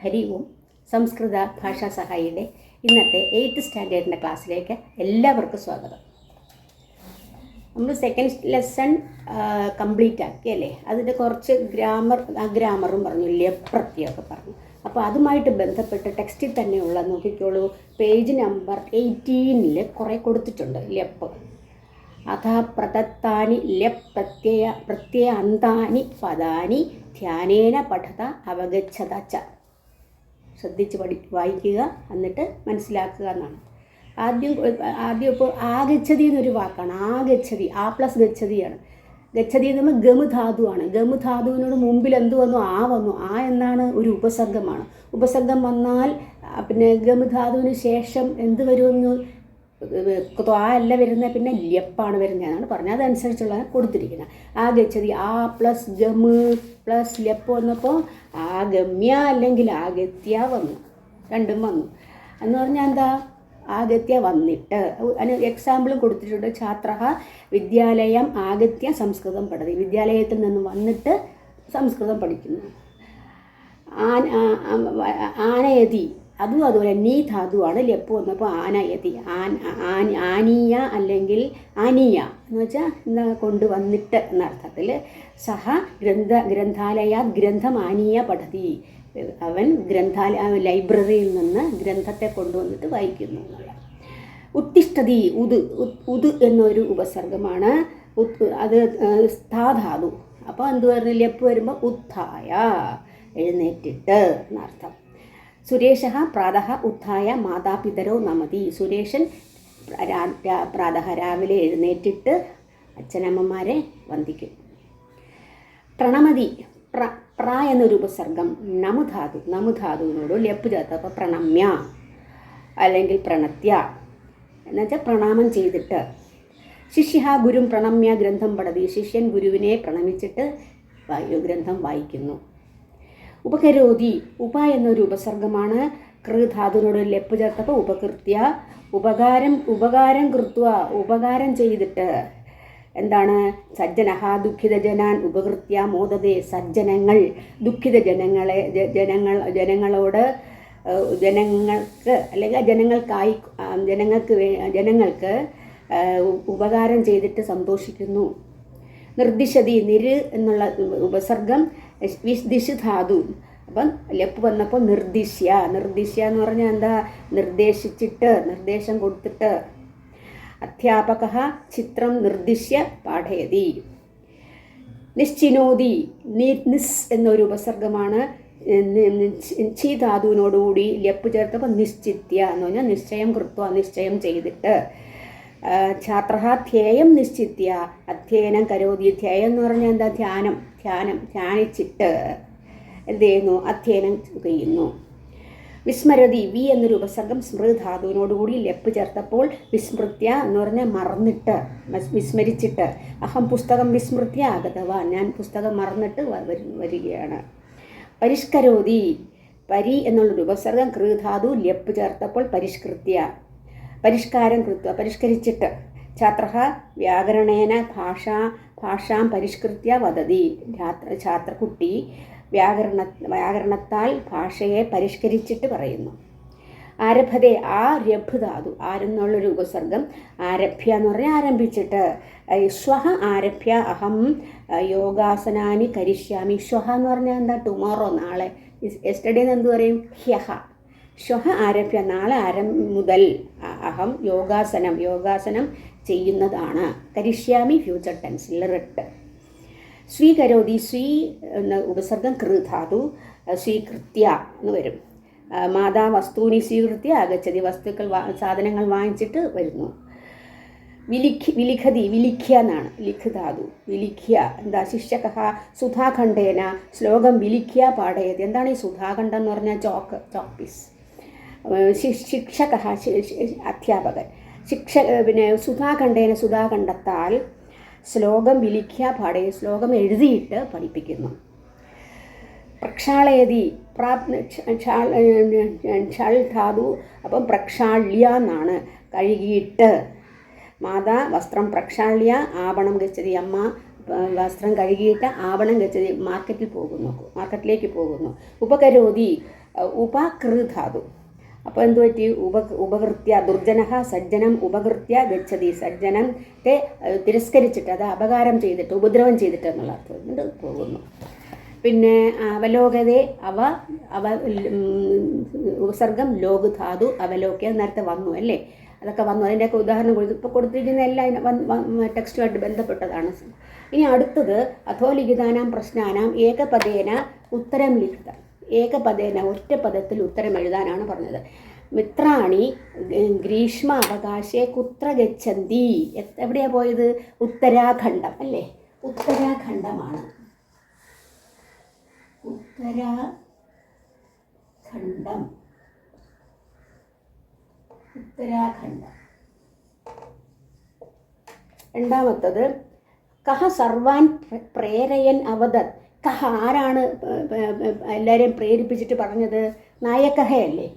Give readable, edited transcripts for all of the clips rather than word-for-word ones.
ഹരി ഓം. സംസ്കൃത ഭാഷാ സഹായിയുടെ ഇന്നത്തെ 8th സ്റ്റാൻഡേർഡിൻ്റെ ക്ലാസ്സിലേക്ക് എല്ലാവർക്കും സ്വാഗതം. നമ്മൾ സെക്കൻഡ് ലെസൺ കംപ്ലീറ്റ് ആക്കി അല്ലേ? അതിൻ്റെ കുറച്ച് ഗ്രാമറും പറഞ്ഞു, ലപ്രത്യമൊക്കെ പറഞ്ഞു. അപ്പോൾ അതുമായിട്ട് ബന്ധപ്പെട്ട് ടെക്സ്റ്റിൽ തന്നെയുള്ള നോക്കിക്കോളൂ, പേജ് നമ്പർ 18 കുറേ കൊടുത്തിട്ടുണ്ട്. ലപ്പ് അഥാ പ്രദത്താനി ലപ് പ്രത്യയ അന്താനി പദാനി ധ്യാനേന പഠത അവഗച്ഛത ച. ശ്രദ്ധിച്ച് വായിക്കുക, എന്നിട്ട് മനസ്സിലാക്കുക എന്നാണ്. ആദ്യം ഇപ്പോൾ ആഗച്ഛതി എന്നൊരു വാക്കാണ്. ആഗച്ഛതി, ആ പ്ലസ് ഗച്ഛതിയാണ്. ഗച്ഛതി എന്ന് പറയുമ്പോൾ ഗമ് ധാതുവാണ്. ഗമ് ധാതുവിനോട് മുമ്പിൽ എന്ത് വന്നു? ആ വന്നു. ആ എന്നാണ് ഒരു ഉപസർഗമാണ്. ഉപസർഗം വന്നാൽ പിന്നെ ഗമ് ധാതുവിന് ശേഷം എന്ത് വരുമെന്ന് ത്വാ അല്ല വരുന്നത്, പിന്നെ ലപ്പാണ് വരുന്നതെന്നാണ് പറഞ്ഞത്. അതനുസരിച്ചുള്ള കൊടുത്തിരിക്കുന്നത്. ആ ഗച്ഛതി, ആ പ്ലസ് ഗമ് പ്ലസ് ലപ്പ് വന്നപ്പോൾ ആഗമ്യ അല്ലെങ്കിൽ ആഗത്യ വന്നു. രണ്ടും വന്നു എന്ന് പറഞ്ഞാൽ എന്താ? ആഗത്യ വന്നിട്ട്. അതിന് എക്സാമ്പിളും കൊടുത്തിട്ടുണ്ട്. ഛാത്ര വിദ്യാലയം ആഗത്യ സംസ്കൃതം പഠതി. വിദ്യാലയത്തിൽ നിന്ന് വന്നിട്ട് സംസ്കൃതം പഠിക്കുന്നു. ആനയതി, അതും അതുപോലെ നീ ധാതുവാണ്. ലപ്പ് വന്നപ്പോൾ ആനയതി. ആനീയ അല്ലെങ്കിൽ ആനീയ എന്ന് വെച്ചാൽ എന്താ? കൊണ്ടുവന്നിട്ട് എന്നർത്ഥത്തിൽ. സഹ ഗ്രന്ഥാലയാത് ഗ്രന്ഥം ആനീയ പഠതി. അവൻ ലൈബ്രറിയിൽ നിന്ന് ഗ്രന്ഥത്തെ കൊണ്ടുവന്നിട്ട് വായിക്കുന്നു എന്നുള്ള. ഉത്തിഷ്ഠതി, ഉത് എന്നൊരു ഉപസർഗമാണ്. അത് സ്ഥാധാതു. അപ്പോൾ എന്ത് പറഞ്ഞു? ലപ്പ് വരുമ്പോൾ ഉത്ഥായ, എഴുന്നേറ്റിട്ട് എന്നർത്ഥം. സുരേഷ പ്രാതഃ ഉത്ഥായ മാതാപിതരോ നമതി. സുരേഷൻ പ്രാതഃ രാവിലെ എഴുന്നേറ്റിട്ട് അച്ഛനമ്മമാരെ വന്ദിക്കും. പ്രണമതി, പ്ര എന്നൊരു ഉപസർഗം നമുധാതുവിനോട് ലപ്പ് ചേർത്ത്. അപ്പോൾ പ്രണമ്യ അല്ലെങ്കിൽ പ്രണത്യ എന്നുവെച്ചാൽ പ്രണാമം ചെയ്തിട്ട്. ശിഷ്യ ഗുരും പ്രണമ്യ ഗ്രന്ഥം പഠതി. ശിഷ്യൻ ഗുരുവിനെ പ്രണമിച്ചിട്ട് ഗ്രന്ഥം വായിക്കുന്നു. ഉപകരോതി, എന്നൊരു ഉപസർഗമാണ്. കൃധാതുവിനോട് ലപ്പ് ചേർത്തപ്പോൾ ഉപകൃത്യ. ഉപകാരം കൃത്വ, ഉപകാരം ചെയ്തിട്ട്. എന്താണ്? സജ്ജനഃ ദുഃഖിതജനാൻ ഉപകൃത്യ മോദതേ. സജ്ജനങ്ങൾ ദുഃഖിത ജനങ്ങളോട് ജനങ്ങൾക്ക് അല്ലെങ്കിൽ ജനങ്ങൾക്ക് ഉപകാരം ചെയ്തിട്ട് സന്തോഷിക്കുന്നു. നിർദ്ദിശതി, എന്നുള്ള ഉപസർഗം ദിശ് ധാതു. അപ്പം ലപ്പ് വന്നപ്പോൾ നിർദ്ദിശ്യ എന്ന് പറഞ്ഞാൽ എന്താ? നിർദ്ദേശിച്ചിട്ട്, നിർദ്ദേശം കൊടുത്തിട്ട്. അധ്യാപക ചിത്രം നിർദ്ദിശ്യ പാഠയതി. നിശ്ചിനോതി, നിസ് എന്നൊരു ഉപസർഗമാണ്. ഛി ധാതുവിനോടുകൂടി ലപ്പ് ചേർത്തപ്പോൾ നിശ്ചിത്യ എന്ന് പറഞ്ഞാൽ നിശ്ചയം കൃത്വ, നിശ്ചയം ചെയ്തിട്ട്. ഛാത്ര ധ്യേയം നിശ്ചിത്യ അധ്യയനം കരോതി. ധ്യേയം എന്ന് പറഞ്ഞാൽ എന്താ? ധ്യാനിച്ചിട്ട് എന്ത് ചെയ്യുന്നു? അധ്യയനം ചെയ്യുന്നു. വിസ്മരതി, എന്നൊരു ഉപസർഗം സ്മൃധാതുവിനോടുകൂടി ലപ്പ് ചേർത്തപ്പോൾ വിസ്മൃത്യ എന്ന് പറഞ്ഞാൽ മറന്നിട്ട്, വിസ്മരിച്ചിട്ട്. അഹം പുസ്തകം വിസ്മൃത്യ ആഗതവാൻ. ഞാൻ പുസ്തകം മറന്നിട്ട് വരികയാണ്. പരിഷ്കരോതി, എന്നുള്ളൊരു ഉപസർഗം കൃധാതു ലപ്പ് ചേർത്തപ്പോൾ പരിഷ്കാരം കൃത്വ, പരിഷ്കരിച്ചിട്ട്. ഛാത്ര വ്യാകരണേന ഭാഷാം പരിഷ്കൃത്യ വദതി. കുട്ടി വ്യാകരണത്താൽ ഭാഷയെ പരിഷ്കരിച്ചിട്ട് പറയുന്നു. ആരഭതെ, ധാതു. ആരെന്നുള്ളൊരു ഉപസർഗം. ആരഭ്യ എന്ന് പറഞ്ഞാൽ ആരംഭിച്ചിട്ട്. ശ്വഹ ആരഭ്യ അഹം യോഗാസനാനി കരിഷ്യാമി. ശ്വഹ എന്ന് പറഞ്ഞാൽ എന്താ? ടുമോറോ, നാളെ. യെസ്റ്റർഡേ എന്ന് എന്ത് പറയും? ഹ്യഹ. ശ്വഹ ആരഭ്യ, നാളെ മുതൽ അഹം യോഗാസനം ചെയ്യുന്നതാണ്. കരിഷ്യാമി ഫ്യൂച്ചർ ടെൻസിൽ റിട്ട്. സ്വീകരോതി, എന്ന ഉപസർഗം കൃധാതു. സ്വീകൃത്യ എന്ന് വരും. മാതാ വസ്തുവിനി സ്വീകൃത്യ ആഗച്ഛതി. സാധനങ്ങൾ വാങ്ങിച്ചിട്ട് വരുന്നു. വിലിഖ്യ എന്നാണ്. ലിഖ്ധാതു. വിലിഖ്യ എന്താ? ശിഷ്യക സുധാഖണ്ഡേന ശ്ലോകം വിലിഖ്യ പാഠയതി. എന്താണ് ഈ സുധാഖണ്ഡം എന്ന് പറഞ്ഞാൽ? Chalk piece. ശിക്ഷക അധ്യാപകൻ. സുധാഖണ്ഡത്താൽ ശ്ലോകം വിലിഖ്യ പാഠയ, ശ്ലോകം എഴുതിയിട്ട് പഠിപ്പിക്കുന്നു. പ്രക്ഷാളയതി, ക്ഷൾ ധാതു. അപ്പം പ്രക്ഷാള്യ എന്നാണ്. കഴുകിയിട്ട്. മാതാ വസ്ത്രം പ്രക്ഷാള്യ ആവണം ഗച്ഛതി. അമ്മ വസ്ത്രം കഴുകിയിട്ട് ആവണം ഗച്ഛതി. മാർക്കറ്റിലേക്ക് പോകുന്നു. ഉപകരോതി ഉപകൃധാതു. അപ്പോൾ എന്ത് പറ്റി? ഉപകൃത്യ ദുർജനഃ സജ്ജനം ഉപകൃത്യ ഗച്ഛതി. സജ്ജനത്തെ തിരസ്കരിച്ചിട്ട്, അത് അപകാരം ചെയ്തിട്ട്, ഉപദ്രവം ചെയ്തിട്ട് എന്നുള്ള അർത്ഥം കൊണ്ട് പോകുന്നു. പിന്നെ അവലോകതേ ഉപസർഗം ലോക് ധാതു അവലോക്യ നേരത്തെ വന്നു അല്ലേ, അതൊക്കെ വന്നു. അതിൻ്റെയൊക്കെ ഉദാഹരണം ഇപ്പോൾ കൊടുത്തിരിക്കുന്ന എല്ലാം ടെക്സ്റ്റുമായിട്ട് ബന്ധപ്പെട്ടതാണ്. ഇനി അടുത്തത് അധോലിഖിതാനാം പ്രശ്നാനാം ഏകപദേന ഉത്തരം ലിഖിത. ഏകപദേന ഒറ്റ പദത്തിൽ ഉത്തരം എഴുതാനാണ് പറഞ്ഞത്. മിത്രാണി ഗ്രീഷ്മ അവകാശേ കുത്ര ഗച്ഛന്തി. എവിടെയാണ് പോയത്? ഉത്തരാഖണ്ഡം അല്ലേ, ഉത്തരാഖണ്ഡമാണ്. ഉത്തരാഖണ്ഡം. രണ്ടാമത്തത് കഹ സർവാൻ പ്രേരയൻ അവദത്. കഹ ആരാണ് എല്ലാവരെയും പ്രേരിപ്പിച്ചിട്ട് പറഞ്ഞത്? നായകഹയല്ലേ,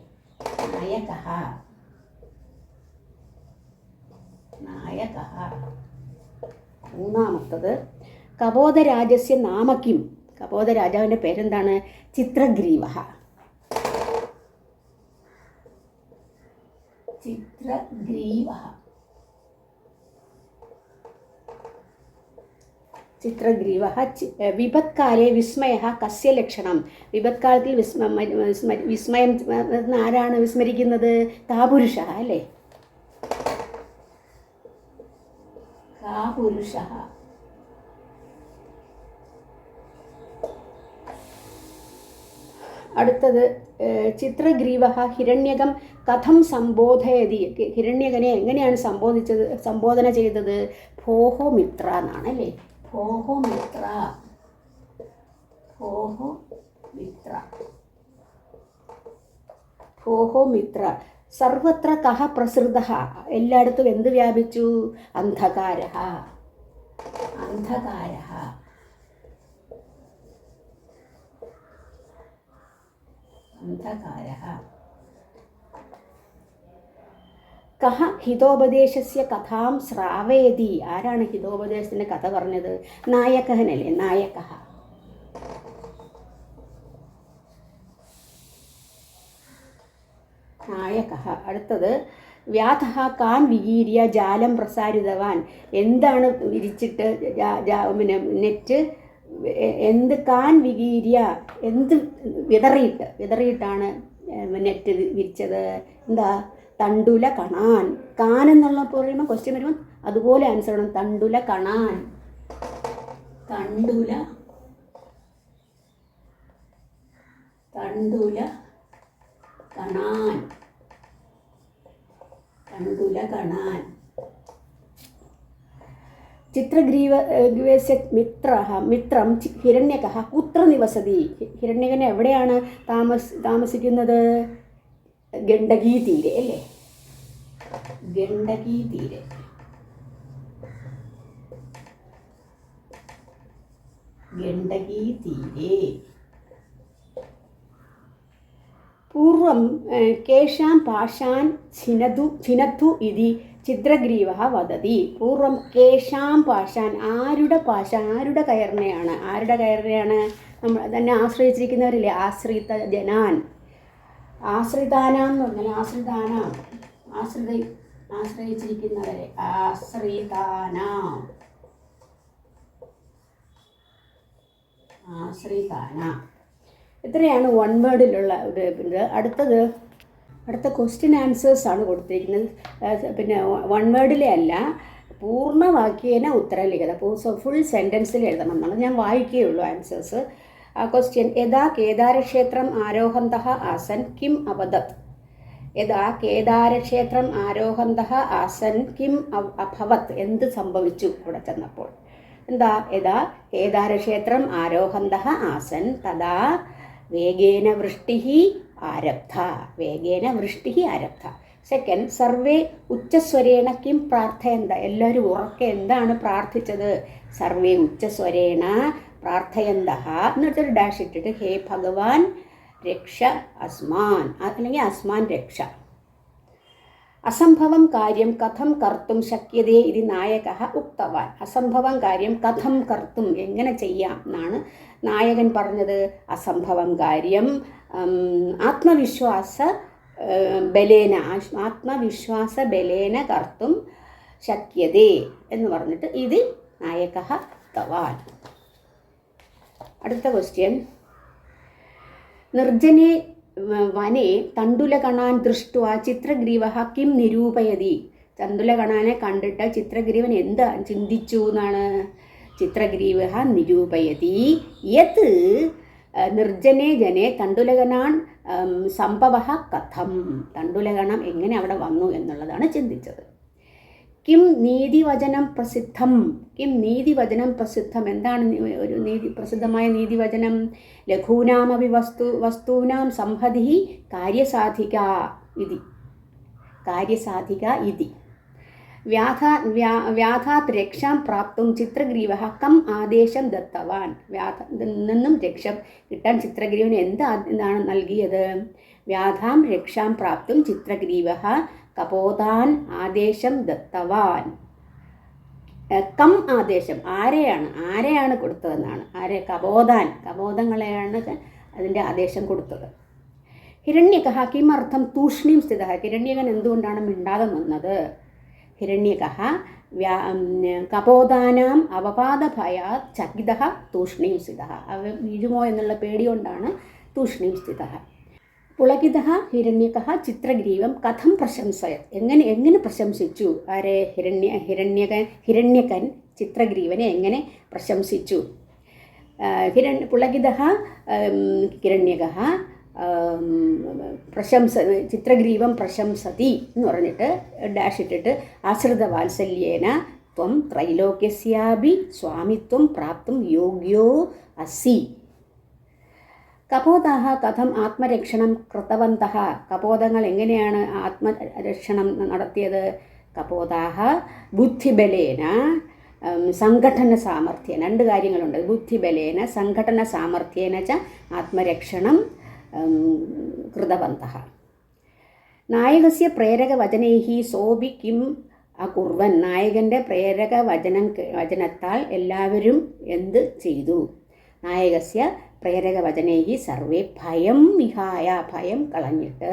നായകഹ. മൂന്നാമത്തത് കബോധരാജസ്യ നാമകിം. കബോധ രാജാവിൻ്റെ പേരെന്താണ്? ചിത്രഗ്രീവഃ. ചിത്രഗ്രീവഃ. വിപത്കാലേ വിസ്മയഃ കസ്യ ലക്ഷണം. വിപത്കാലത്തിൽ വിസ്മയം ആരാണ് വിസ്മരിക്കുന്നത്? കാപുരുഷഃ അല്ലേ, കാപുരുഷഃ. അടുത്തത് ചിത്രഗ്രീവഃ ഹിരണ്യകം കഥം സംബോധയതി. ഹിരണ്യകനെ എങ്ങനെയാണ് സംബോധന ചെയ്തത്? ഭോഹോ മിത്ര എന്നാണ് അല്ലേ, ഭോഹോ മിത്ര. ഭോഹോ മിത്ര. സർവത്ര കഹ പ്രസൃതഃ. എല്ലായിടത്തും എന്ത് വ്യാപിച്ചു? അന്ധകാരഃ. കഹ ഹിതോപദേശസ്യ കഥാം ശ്രാവയതി. ആരാണ് ഹിതോപദേശത്തിൻ്റെ കഥ പറഞ്ഞത്? നായകഹനല്ലേ, നായകഃ. അടുത്തത് വ്യാധഃ കാൻ വികീര്യ ജാലം പ്രസാരിതവാൻ. എന്താണ് വിരിച്ചിട്ട് പിന്നെ നെറ്റ് എന്ത് കാൻ വികീര്യ എന്ത് വിതറിയിട്ടാണ് നെറ്റ് വിരിച്ചത്? എന്താ? തണ്ടുല കണാൻ. കാൻ എന്നുള്ള പറയുമ്പോൾ ക്വസ്റ്റ്യൻ വരുമ്പോൾ അതുപോലെ ആൻസർ വേണം. തണ്ടുല കണാൻ. തണ്ടുല കണാൻ. ചിത്രഗ്രീവസ്യ മിത്രം ഹിരണ്യകഃ കുത്ര നിവസതി. ഹിരണ്യകൻ എവിടെയാണ് താമസിക്കുന്നത്? ഗണ്ഡകീ തീരെ അല്ലേ, ഗണ്ഡകീ തീരെ. പൂർവം കേഷാം പാശാൻ ഛിനത്തു ഇതി ചിത്രഗ്രീവഃ വദതി. പൂർവം കേഷാം പാശാൻ. ആരുടെ പാശാൻ? ആരുടെ കയറിനെയാണ്? നമ്മൾ തന്നെ ആശ്രയിച്ചിരിക്കുന്നവരില്ലേ, ആശ്രിത ജനാൻ. ആശ്രിതാനാം എന്ന് പറഞ്ഞാൽ ആശ്രയിച്ചിരിക്കുന്നവരെ, ആശ്രിതാനാം. ഇത്രയാണ് വൺ വേർഡിലുള്ള ഇത്. അടുത്ത ക്വസ്റ്റ്യൻ ആൻസേഴ്സ് ആണ് കൊടുത്തിരിക്കുന്നത്. പിന്നെ വൺ വേർഡിലെ അല്ല, പൂർണ്ണവാക്യേന ഉത്തരം ലിഖിത. ഫുൾ സെൻറ്റൻസിൽ എഴുതണം എന്നാണ്. ഞാൻ വായിക്കുകയുള്ളൂ ആൻസേഴ്സ്. ക്വസ്റ്റ്യൻ യഥാ കേദാരക്ഷേത്രം ആരോഹന്തഃ ആസൻ കിം അബദത്. യഥാ കേദാരക്ഷേത്രം ആരോഹന്തഃ ആസൻ കിം അഭവത്. എന്ത് സംഭവിച്ചു അവിടെ ചെന്നപ്പോൾ? എന്താ? യഥാ കേദാരക്ഷേത്രം ആരോഹന്തഃ ആസൻ തഥാ വേഗേന വൃഷ്ടിഃ ആരബ്ധ. സെക്കൻഡ്, സർവേ ഉച്ചസ്വരേണ കിം പ്രാർത്ഥയന്ത. എല്ലാവരും ഉറക്കെ എന്താണ് പ്രാർത്ഥിച്ചത്? സർവേ ഉച്ചസ്വരേണ പ്രാർത്ഥയന്തഃ എന്നിട്ടൊരു ഡാഷ് ഇട്ടിട്ട് ഹേ ഭഗവാൻ രക്ഷ അസ്മാൻ, അല്ലെങ്കിൽ അസ്മാൻ രക്ഷ. അസംഭവം കാര്യം കഥം കർത്തും ശക്യതേ ഇത് നായകഃ ഉക്തവാൻ. അസംഭവം കാര്യം കഥം കർത്തും എങ്ങനെ ചെയ്യാം എന്നാണ് നായകൻ പറഞ്ഞത്. അസംഭവം കാര്യം ആത്മവിശ്വാസ ബലേന കർത്തും ശക്യതേ എന്ന് പറഞ്ഞിട്ട് ഇത് നായകഃ ഉക്തവാൻ. അടുത്ത ക്വസ്റ്റ്യൻ. നിർജ്ജനെ വനെ തണ്ടുലഗണാൻ ദൃഷ്ട്വാ ചിത്രഗ്രീവഃ കിം നിരൂപയതി. തണ്ടുലഗണാനെ കണ്ടിട്ട് ചിത്രഗ്രീവൻ എന്ത് ചിന്തിച്ചു എന്നാണ്. ചിത്രഗ്രീവഃ നിരൂപയതി യത് നിർജ്ജനെ ജനെ തണ്ടുലഗണാൻ സംഭവഃ കഥം. തണ്ടുലഗണം എങ്ങനെ അവിടെ വന്നു എന്നുള്ളതാണ് ചിന്തിച്ചത്. കിം നീതിവചനം പ്രസിദ്ധം. കിം നീതിവചനം പ്രസിദ്ധം. എന്താണ് ഒരു പ്രസിദ്ധമായ നീതിവചനം? ലഘൂനാമപി വസ്തൂനാം സംഹതി കാര്യസാധിക ഇതി. വ്യാധാത് രക്ഷാം പ്രാപ്തും ചിത്രഗ്രീവഃ കം ആദേശം ദത്തവാൻ. നിന്നും രക്ഷ കിട്ടാൻ ചിത്രഗ്രീവന് എന്താണ് നൽകിയത്? വ്യാധാം രക്ഷാം പ്രാപ്തും ചിത്രഗ്രീവഃ കപോതാൻ ആദേശം ദത്തവാൻ. കം ആദേശം ആരെയാണ് കൊടുത്തതെന്നാണ്. കപോതങ്ങളെയാണ് അതിൻ്റെ ആദേശം കൊടുത്തത്. ഹിരണ്യകഃ കിമർത്ഥം തൂഷ്ണീം സ്ഥിതഃ. ഹിരണ്യകൻ എന്തുകൊണ്ടാണ് മിണ്ടാതെ നിന്നത്? ഹിരണ്യകഃ കപോതാനാം അവപാദഭയാത് ചകിതഃ തൂഷ്ണീം സ്ഥിതഃ. അവ വീഴുമോ എന്നുള്ള പേടി കൊണ്ടാണ് തൂഷ്ണീം സ്ഥിതഃ. പുളകിതഃ ഹിരണ്യകഃ ചിത്രഗ്രീവം കഥം പ്രശംസയത്. എങ്ങനെ പ്രശംസിച്ചു? ആരെ? ഹിരണ്യകൻ ചിത്രഗ്രീവനെ എങ്ങനെ പ്രശംസിച്ചു? പുളകിതഃ ഹിരണ്യകഃ ചിത്രഗ്രീവം പ്രശംസതി എന്ന് പറഞ്ഞിട്ട് ഡാഷ് ഇട്ടിട്ട് ആശ്രിതവാത്സല്യേന ത്വം ത്രൈലോക്യസ്യാപി സ്വാമിത്വം പ്രാപ്തും യോഗ്യോ അസി. കപോതാഹ കഥം ആത്മരക്ഷണം കൃതവന്തഃ. കപോതങ്ങൾ എങ്ങനെയാണ് ആത്മരക്ഷണം നടത്തിയത്? കപോതാഹ ബുദ്ധിബലേന സംഘടന സാമർഥ്യേന. രണ്ട് കാര്യങ്ങളുണ്ട്. ബുദ്ധിബലേന സംഘടന സാമർഥ്യേന ച ആത്മരക്ഷണം കൃതവന്തഃ. നായകസ്യ പ്രേരകവചനൈഃ സോപി കിം അകുർവൻ. നായകൻ്റെ വചനത്താൽ എല്ലാവരും എന്ത് ചെയ്തു? നായകസ്യ പ്രേരകവചനൈഃ സർവേ ഭയം വിഹായ. ഭയം കളഞ്ഞിട്ട്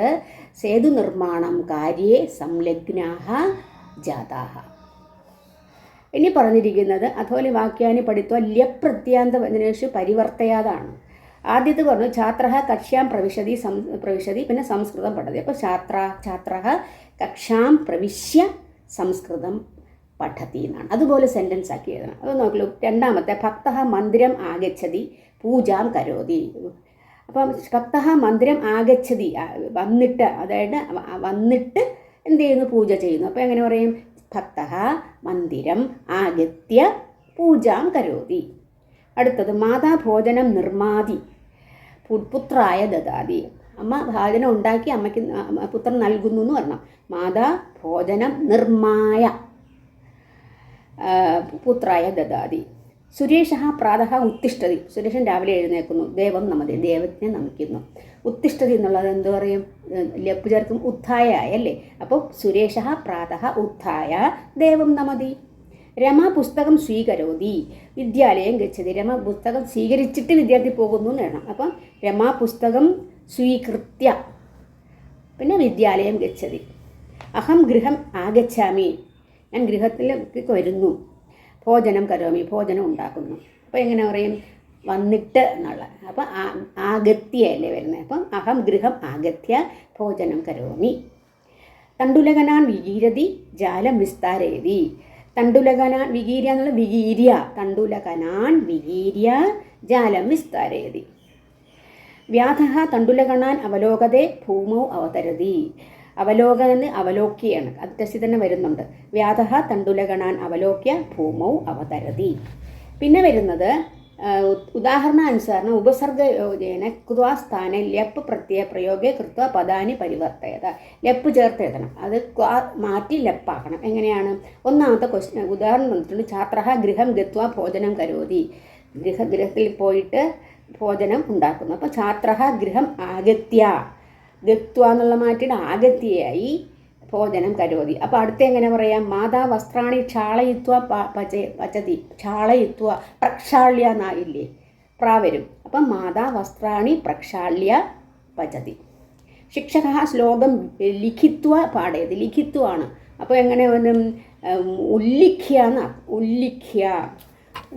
സേതു നിർമ്മാണം കാര്യേ സംലഗ്നാഃ ജാതാഃ. ഇനി പറഞ്ഞിരിക്കുന്നത് അഥോലി വാക്യാനി പഠിത്വ ല്യപ്രത്യാന്ത വചനേഷു പരിവർത്തയാതാണ്. ആദ്യത്തെ പറഞ്ഞു ഛാത്രഃ കക്ഷ്യാം പ്രവിശതി പിന്നെ സംസ്കൃതം പഠതി. അപ്പോൾ ഛാത്രഃ കക്ഷാം പ്രവിശ്യ സംസ്കൃതം പഠതി എന്നാണ്. അതുപോലെ സെൻറ്റൻസ് ആക്കി എഴുതണം. അത് നോക്കൂ. രണ്ടാമത്തെ ഭക്തഃ മന്ദിരം ആഗച്ഛതി പൂജാം കരോതി. അപ്പം ഭക്തഃ മന്ദിരം ആഗച്ഛതി വന്നിട്ട്, അതായത് വന്നിട്ട് എന്ത് ചെയ്യുന്നു? പൂജ ചെയ്യുന്നു. അപ്പോൾ എങ്ങനെ പറയും? ഭക്തഃ മന്ദിരം ആഗത്യ പൂജാം കരോതി. അടുത്തത് മാതാ ഭോജനം നിർമാതി പുത്രായ ദദാതി. അമ്മ ഭോജനം ഉണ്ടാക്കി അമ്മയ്ക്ക് പുത്രൻ നൽകുന്നു എന്ന് പറയണം. മാതാ ഭോജനം നിർമായ പുത്രായ ദദാതി. സുരേഷഃ പ്രാതഃ ഉത്തിഷ്ഠതി. സുരേഷൻ രാവിലെ എഴുന്നേൽക്കുന്നു. ദേവം നമതി. ദൈവത്തിനെ നമിക്കുന്നു. ഉത്തിഷ്ഠതി എന്നുള്ളത് എന്ത് പറയും? ലപ്പ് ചേർക്കും ഉത്ഥായ അല്ലേ. അപ്പോൾ സുരേഷഃ പ്രാതഃ ഉത്ഥായ ദേവം നമതി. രമ പുസ്തകം സ്വീകരോതി വിദ്യാലയം ഗച്ഛതി. രമ പുസ്തകം സ്വീകരിച്ചിട്ട് വിദ്യാർത്ഥി പോകുന്നു എന്ന് വേണം. അപ്പം രമ പുസ്തകം സ്വീകൃത്യ പിന്നെ വിദ്യാലയം ഗച്ഛതി. അഹം ഗൃഹം ആഗച്ഛാമി. ഞാൻ ഗൃഹത്തിലേക്ക് വരുന്നു. ഭോജനം കരോമി. ഭോജനം ഉണ്ടാക്കുന്നു. അപ്പോൾ എങ്ങനെ പറയും? വന്നിട്ട് എന്നുള്ള. അപ്പം ആഗത്യ അല്ലേ വരുന്നത്. അപ്പം അഹം ഗൃഹം ആഗത്യ ഭോജനം കരോമി. തണ്ടുലഗനാൻ വികീരതി ജാലം വിസ്താരയതി. തണ്ടുലഗനാൻ വികീര്യ എന്നുള്ള വികീര്യ. തണ്ടുലഗനാൻ വികീര്യ ജാലം വിസ്താരയതി. വ്യാധഃ തണ്ടുലഗണാൻ അവലോകതേ ഭൂമൗ അവതരതി. അവലോകന് അവലോക്യാണ്. അത്യസി തന്നെ വരുന്നുണ്ട്. വ്യാധഃ തണ്ടുലഗണാൻ അവലോക്യ ഭൂമൗ അവതരതി. പിന്നെ വരുന്നത് ഉദാഹരണാനുസാരണം ഉപസർഗയോജേന ക്വാസ്ഥാനെ ലപ്പ് പ്രത്യയ പ്രയോഗേ കൃത്വ പദാനി പരിവർത്തയത. ലപ്പ് ചേർത്ത് എഴുതണം. അത് മാറ്റി ലപ്പാക്കണം. എങ്ങനെയാണ്? ഒന്നാമത്തെ ക്വസ്റ്റ്യൻ ഉദാഹരണം തന്നിട്ടുണ്ട്. ഛാത്രഃ ഗൃഹം ഗത്വാ ഭോജനം കരോതി. ഗൃഹത്തിൽ പോയിട്ട് ഭോജനം ഉണ്ടാക്കുന്നു. അപ്പോൾ ഛാത്രഃ ഗൃഹം ആഗത്യ. ഗത്വ എന്നുള്ള മാറ്റിയിട്ട് ആഗത്യയായി ഭോജനം കരോതി. അപ്പോൾ അടുത്ത എങ്ങനെ പറയാം? മാതാ വസ്ത്രാണി ക്ഷാളയിത്വ പചതി. ക്ഷാളയിത്വ പ്രക്ഷാള്യ എന്നായില്ലേ? പ്രാവരും. അപ്പം മാതാ വസ്ത്രാണി പ്രക്ഷാള്യ പചതി. ശിക്ഷകः ശ്ലോകം ലിഖിത്വ പാടയത്. ലിഖിത്വമാണ്. അപ്പോൾ എങ്ങനെ ഉല്ലിഖ്യ എന്നാണ്,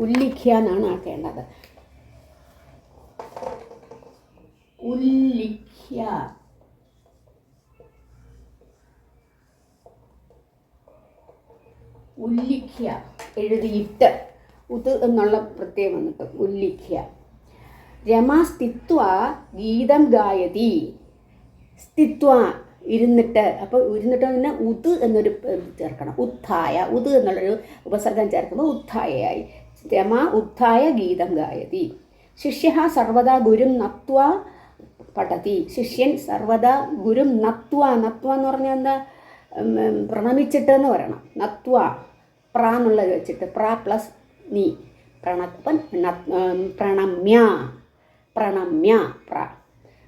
ഉല്ലിഖ്യ എന്നാണ് ആക്കേണ്ടത്. ഉല്ലിഖ്യ. ഉല്ലിഖ്യ എഴുതിയിട്ട് ഉത് എന്നുള്ള പ്രത്യേകം വന്നിട്ട് ഉല്ലിഖ്യ. രമ സ്ഥിത്വ ഗീതം ഗായതി. സ്ഥിത്വ ഇരുന്നിട്ട്. അപ്പോൾ ഇരുന്നിട്ട് തന്നെ ഉത് എന്നൊരു ചേർക്കണം. ഉത്ഥായ, ഉത് എന്നുള്ളൊരു ഉപസർഗം ചേർക്കുമ്പോൾ ഉത്ഥായയായി. രമ ഉത്ഥായ ഗീതം ഗായതി. ശിഷ്യ സർവദാ ഗുരും നത്വ പഠതി. ശിഷ്യൻ സർവദാ ഗുരും നത്വ. നത്വ എന്ന് പറഞ്ഞാൽ എന്താ? പ്രണമിച്ചിട്ട് എന്ന് പറയണം. നത്വ പ്ര എന്നുള്ളത് വെച്ചിട്ട് പ്ര പ്ലസ് നീ പ്രണപ്പൻ പ്രണമ്യ പ്രണമ്യ പ്ര.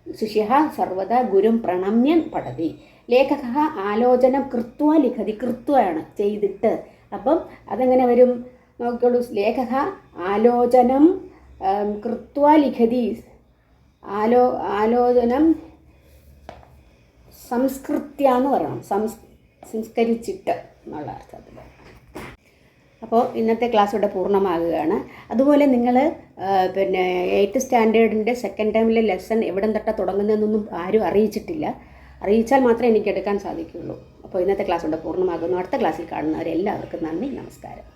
ശിഷ്യ സർവദാ ഗുരും പ്രണമ്യൻ പഠതി. ലേഖക ആലോചനം കൃത്വ ലിഖതി. കൃത്വയാണ് ചെയ്തിട്ട്. അപ്പം അതെങ്ങനെ വരും നോക്കിക്കോളൂ. ലേഖക ആലോചനം കൃത്വ ലിഖതി. ആലോചനം സംസ്കൃത്യ എന്ന് പറയണം. സംസ്കരിച്ചിട്ട് എന്നുള്ള അർത്ഥത്തിൽ. അപ്പോൾ ഇന്നത്തെ ക്ലാസ് ഇവിടെ പൂർണ്ണമാകുകയാണ്. അതുപോലെ നിങ്ങൾ 8th സ്റ്റാൻഡേർഡിൻ്റെ സെക്കൻഡ് ടൈമിലെ ലെസൺ എവിടെ തൊട്ടാണ് തുടങ്ങുന്നതെന്നൊന്നും ആരും അറിയിച്ചിട്ടില്ല. അറിയിച്ചാൽ മാത്രമേ എനിക്ക് എടുക്കാൻ സാധിക്കുകയുള്ളൂ. അപ്പോൾ ഇന്നത്തെ ക്ലാസ് ഇവിടെ പൂർണ്ണമാകുന്നു. അടുത്ത ക്ലാസ്സിൽ കാണുന്നവരെല്ലാവർക്കും നന്ദി, നമസ്കാരം.